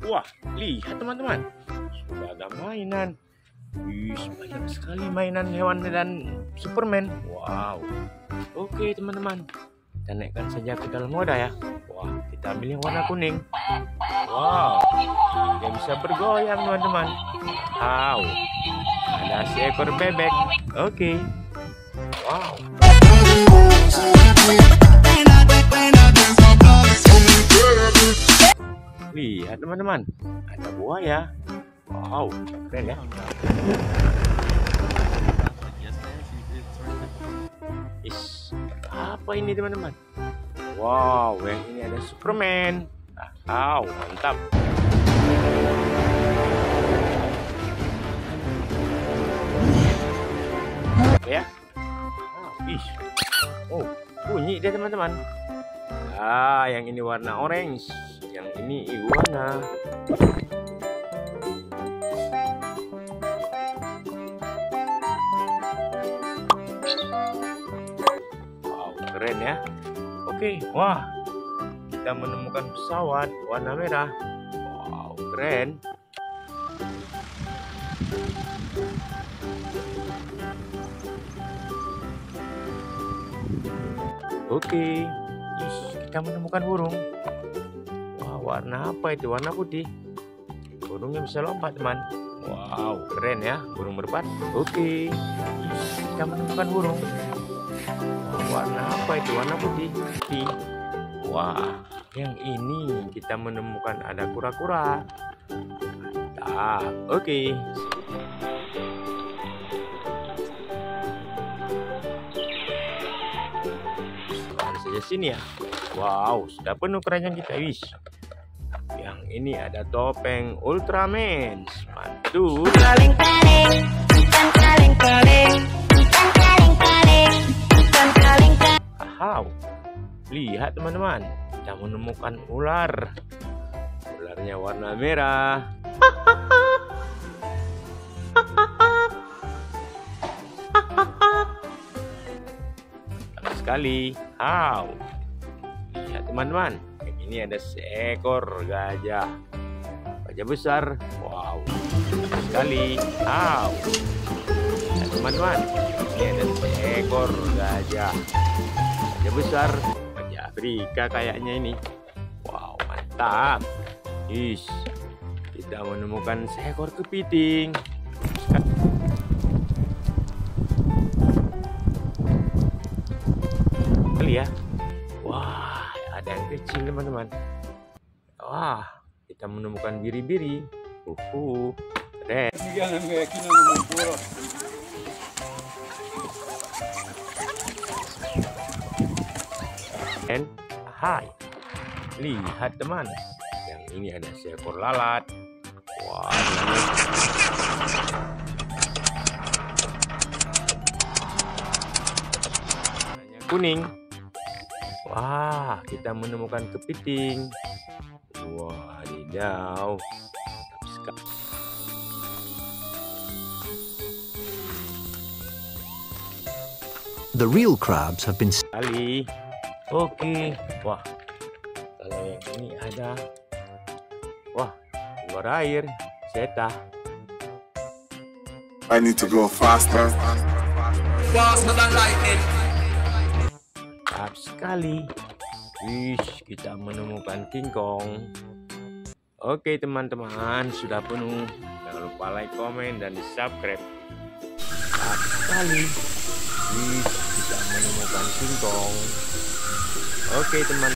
Wah, lihat teman-teman. Sudah ada mainan. Wih, banyak sekali mainan hewan dan Superman. Wow. Oke teman-teman. Kita naikkan saja ke dalam wadah ya. Wah, kita ambil yang warna kuning. Wow. Dia bisa bergoyang teman-teman. Wow. Ada seekor bebek. Oke. Wow. Lihat teman-teman, ada buaya. Wow, keren ya. Apa ini teman-teman? Wow, yang ini ada Superman. Wow, mantap. Ya. Oh, bunyi dia teman-teman. Yang ini warna orange. Yang ini iguana. Wow, keren ya. Oke, wah, kita menemukan pesawat warna merah. Wow, keren. Oke, kita menemukan burung. Warna apa itu? Warna putih. Burungnya bisa lompat teman. Wow, keren ya, burung merpati. Oke, kita menemukan burung. Warna apa itu? Warna putih. Wah, yang ini kita menemukan ada kura-kura. Mantap. Oke. Langsung saja sini ya. Wow, sudah penuh keranjang kita. Wis. Yang ini ada topeng Ultraman. Mantul. Wow. Lihat teman-teman, kita menemukan ular. Ularnya warna merah. Mantap sekali. Wow. Lihat teman-teman, ini ada seekor gajah. Gajah besar. Wow. Mantap sekali. Wow. Lihat teman-teman, ini ada seekor gajah. Gajah besar. Gajah Afrika kayaknya ini. Wow, mantap. Kita menemukan seekor kepiting. Kali ya. Wah, ada yang kecil teman-teman. Wah, kita menemukan biri-biri. Keren. Hai, lihat teman, yang ini ada seekor lalat. Wah, warnanya kuning. Wah, kita menemukan kepiting. Wadidaw. The real crabs have been sekali. Oke. Wah, kalau yang ini ada, wah, luar air, seta. I need to go faster. Faster than lightning. Mantap sekali. Kita menemukan King Kong. Oke teman-teman, sudah penuh. Jangan lupa like, komen, dan di subscribe. Mantap sekali. Kita menemukan King Kong. Oke teman.